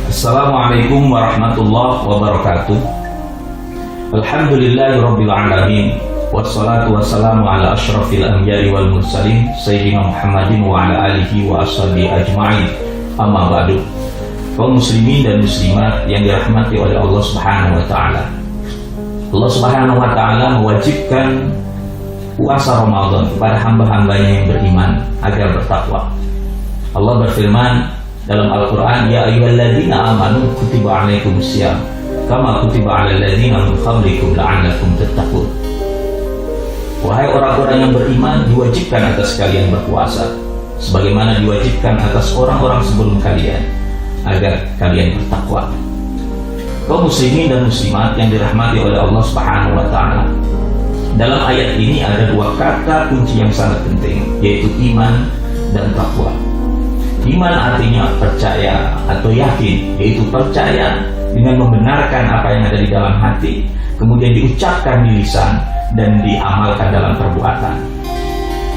Assalamualaikum warahmatullahi wabarakatuh. Alhamdulillahirabbil alamin. Wassalatu wassalamu ala asyrafil anbiya'i wal mursalin sayyidina Muhammadin wa ala alihi wa ashabihi ajma'in. Amma ba'du. Kaum muslimin dan muslimat yang dirahmati oleh Allah Subhanahu wa taala. Allah Subhanahu wa taala mewajibkan puasa Ramadan kepada hamba-hambanya yang beriman agar bertakwa. Allah berfirman dalam Al-Quran, Ya ayyuhalladzina amanu kutiba alaikumusiyam kama kutiba alal ladzina min qablikum la'allakum tattaqun. Wahai orang-orang yang beriman, diwajibkan atas kalian berpuasa sebagaimana diwajibkan atas orang-orang sebelum kalian agar kalian bertakwa. Kaum muslimin dan muslimat yang dirahmati oleh Allah Subhanahu wa taala. Dalam ayat ini ada dua kata kunci yang sangat penting, yaitu iman dan takwa. Iman artinya percaya atau yakin, yaitu percaya dengan membenarkan apa yang ada di dalam hati, kemudian diucapkan di lisan dan diamalkan dalam perbuatan.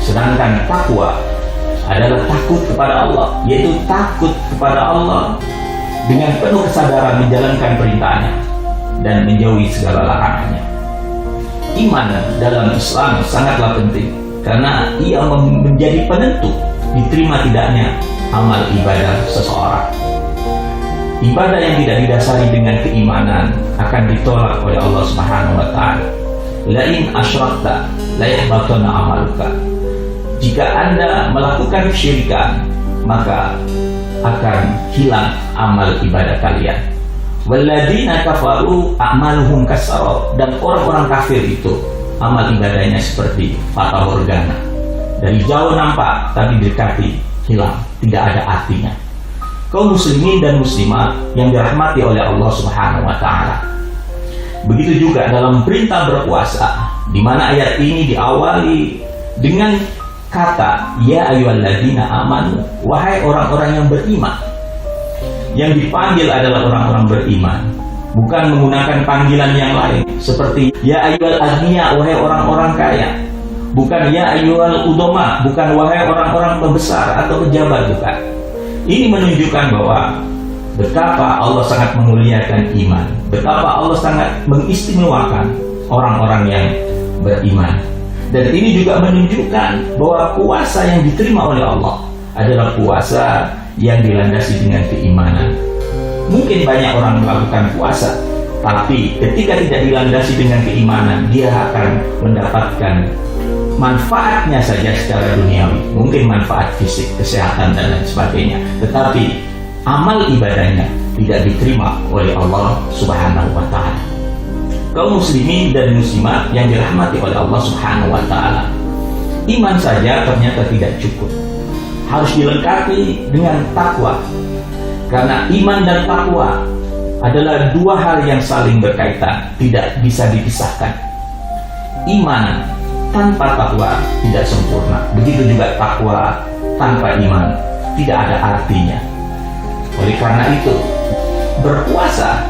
Sedangkan takwa adalah takut kepada Allah, yaitu takut kepada Allah dengan penuh kesadaran menjalankan perintahnya dan menjauhi segala larangannya. Iman dalam Islam sangatlah penting karena ia menjadi penentu diterima tidaknya amal ibadah seseorang. Ibadah yang tidak didasari dengan keimanan akan ditolak oleh Allah Subhanahu wa taala. Lain asyrakta la yahbatanna amaluka. Jika Anda melakukan kesyirikan, maka akan hilang amal ibadah kalian. Walladzina kafaru a'maluhum kasarab, dan orang-orang kafir itu amal ibadahnya seperti fata morgana. Dari jauh nampak tapi dekati hilang, tidak ada artinya. Kaum muslimin dan muslimat yang dirahmati oleh Allah Subhanahu wa taala. Begitu juga dalam perintah berpuasa, di mana ayat ini diawali dengan kata ya ayyuhalladzina amanu, wahai orang-orang yang beriman. Yang dipanggil adalah orang-orang beriman, bukan menggunakan panggilan yang lain seperti ya ayyuhal aghniya, wahai orang-orang kaya. Bukan ya ayyuhal udama, bukan wahai orang-orang pembesar atau pejabat, bukan. Ini menunjukkan bahwa betapa Allah sangat memuliakan iman, betapa Allah sangat mengistimewakan orang-orang yang beriman. Dan ini juga menunjukkan bahwa puasa yang diterima oleh Allah adalah puasa yang dilandasi dengan keimanan. Mungkin banyak orang melakukan puasa, tapi ketika tidak dilandasi dengan keimanan, dia akan mendapatkan manfaatnya saja secara duniawi, mungkin manfaat fisik, kesehatan dan lain sebagainya, tetapi amal ibadahnya tidak diterima oleh Allah Subhanahu wa taala. Kaum muslimin dan muslimat yang dirahmati oleh Allah Subhanahu wa taala, iman saja ternyata tidak cukup, harus dilengkapi dengan takwa. Karena iman dan takwa adalah dua hal yang saling berkaitan, tidak bisa dipisahkan. Iman tanpa takwa tidak sempurna. Begitu juga takwa tanpa iman tidak ada artinya. Oleh karena itu, berpuasa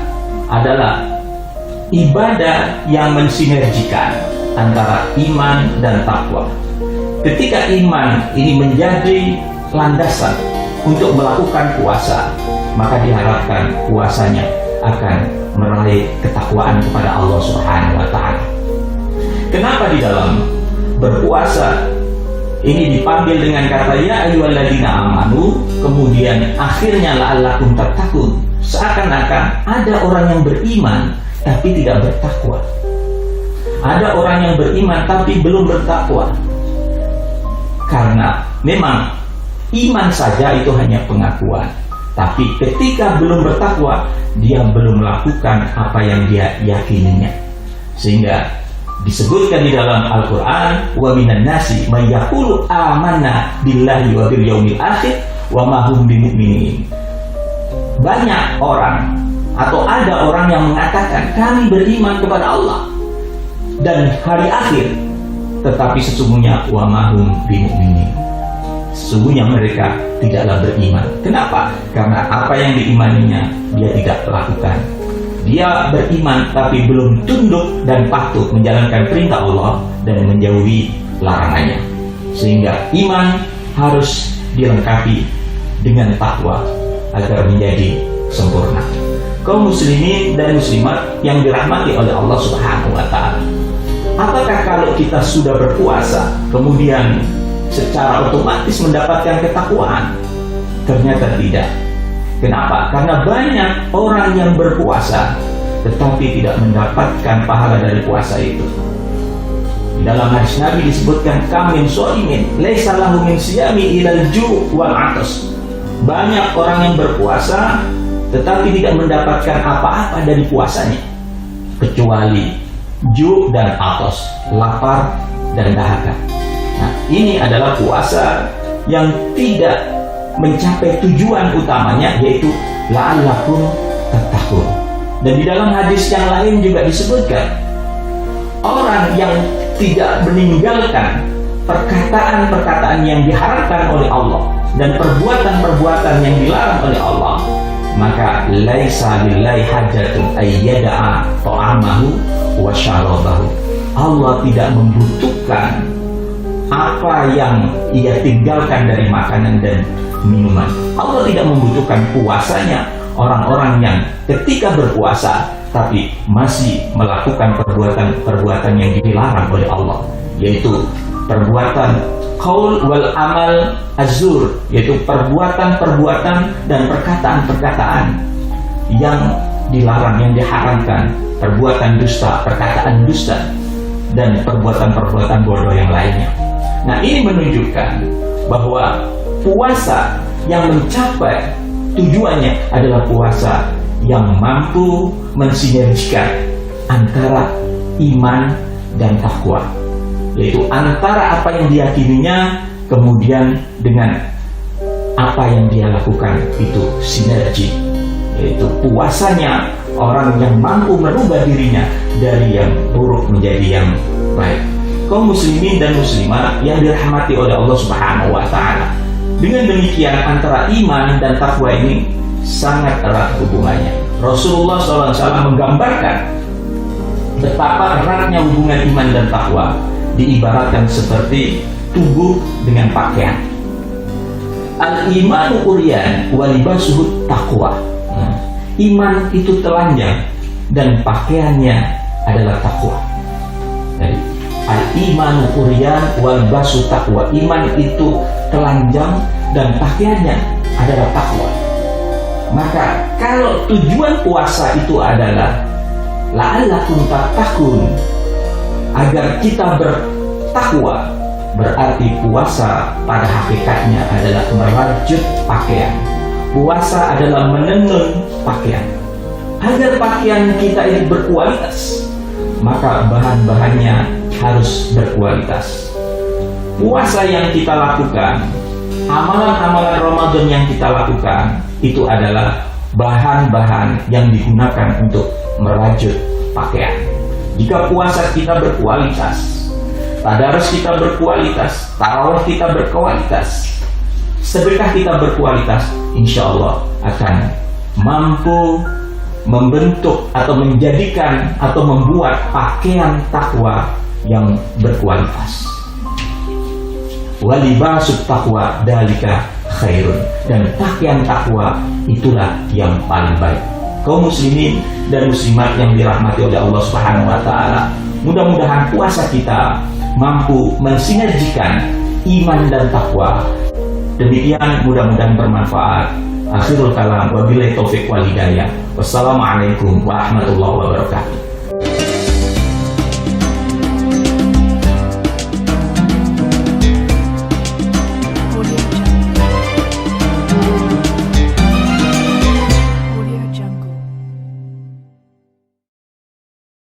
adalah ibadah yang mensinergikan antara iman dan takwa. Ketika iman ini menjadi landasan untuk melakukan puasa, maka diharapkan puasanya akan meraih ketakwaan kepada Allah Subhanahu wa taala. Kenapa di dalam berpuasa ini dipanggil dengan kata ya ayyuhalladzina amanu, kemudian akhirnya la'allakum tattaqun? Seakan-akan ada orang yang beriman tapi tidak bertakwa. Ada orang yang beriman tapi belum bertakwa. Karena memang iman saja itu hanya pengakuan, tapi ketika belum bertakwa, dia belum melakukan apa yang dia yakininya. Sehingga disebutkan di dalam Al-Quran, wa minan nasi may yaqulu amanna billahi wa bil yaumil akhir wa ma hum bimu'minin. Banyak orang atau ada orang yang mengatakan kami beriman kepada Allah dan hari akhir, tetapi sesungguhnya wa ma hum bimu'minin, sesungguhnya mereka tidaklah beriman. Kenapa? Karena apa yang diimaninya dia tidak lakukan. Dia beriman tapi belum tunduk dan patuh menjalankan perintah Allah dan menjauhi larangannya. Sehingga iman harus dilengkapi dengan takwa agar menjadi sempurna. Kaum muslimin dan muslimat yang dirahmati oleh Allah Subhanahu wa Ta'ala, apakah kalau kita sudah berpuasa kemudian secara otomatis mendapatkan ketakwaan? Ternyata tidak. Kenapa? Karena banyak orang yang berpuasa tetapi tidak mendapatkan pahala dari puasa itu. Di dalam hadis Nabi disebutkan, kamin so'imin laisa lahu min siyami ilal ju' wal atas. Banyak orang yang berpuasa tetapi tidak mendapatkan apa-apa dari puasanya kecuali ju' dan atas, lapar dan dahaga. Nah, ini adalah puasa yang tidak mencapai tujuan utamanya, yaitu la'allakum tattaqun. Dan di dalam hadis yang lain juga disebutkan, orang yang tidak meninggalkan perkataan-perkataan yang diharamkan oleh Allah dan perbuatan-perbuatan yang dilarang oleh Allah, maka laisa lillahi hajatun ayyada'a ta'amahu wa syarabahu. Allah tidak membutuhkan apa yang ia tinggalkan dari makanan dan minuman. Allah tidak membutuhkan puasanya orang-orang yang ketika berpuasa tapi masih melakukan perbuatan-perbuatan yang dilarang oleh Allah, yaitu perbuatan qaul wal amal azur, yaitu perbuatan-perbuatan dan perkataan-perkataan yang dilarang, yang diharamkan, perbuatan dusta, perkataan dusta, dan perbuatan-perbuatan bodoh yang lainnya. Nah, ini menunjukkan bahwa puasa yang mencapai tujuannya adalah puasa yang mampu mensinergikan antara iman dan takwa, yaitu antara apa yang diyakininya kemudian dengan apa yang dia lakukan, itu sinergi, yaitu puasanya orang yang mampu merubah dirinya dari yang buruk menjadi yang baik. Kaum muslimin dan muslimat yang dirahmati oleh Allah Subhanahu wa Ta'ala, dengan demikian antara iman dan takwa ini sangat erat hubungannya. Rasulullah SAW menggambarkan betapa eratnya hubungan iman dan takwa, diibaratkan seperti tubuh dengan pakaian. Al-imanu uryan wa libasuhu taqwa. Iman itu telanjang dan pakaiannya adalah takwa. Jadi al-imanu uryan wa libasuhu taqwa. Iman itu telanjang dan pakaiannya adalah takwa. Maka kalau tujuan puasa itu adalah la'allakum tattaqun, agar kita bertakwa, berarti puasa pada hakikatnya adalah merajut pakaian. Puasa adalah menenun pakaian. Agar pakaian kita ini berkualitas, maka bahan-bahannya harus berkualitas. Puasa yang kita lakukan, amalan-amalan Ramadan yang kita lakukan, itu adalah bahan-bahan yang digunakan untuk merajut pakaian. Jika puasa kita berkualitas, tadarus kita berkualitas, tarawih kita berkualitas, sedekah kita berkualitas, insya Allah akan mampu membentuk atau menjadikan atau membuat pakaian takwa yang berkualitas. Walibasut taqwa dalika khairun, dan pakaian takwa itulah yang paling baik. Kaum muslimin dan muslimat yang dirahmati oleh Allah Subhanahu wa Ta'ala, mudah-mudahan puasa kita mampu mensinergikan iman dan takwa. Demikian, mudah-mudahan bermanfaat. Akhirul kalam, wabillahi taufiq wal hidayah. Wassalamualaikum warahmatullahi wabarakatuh.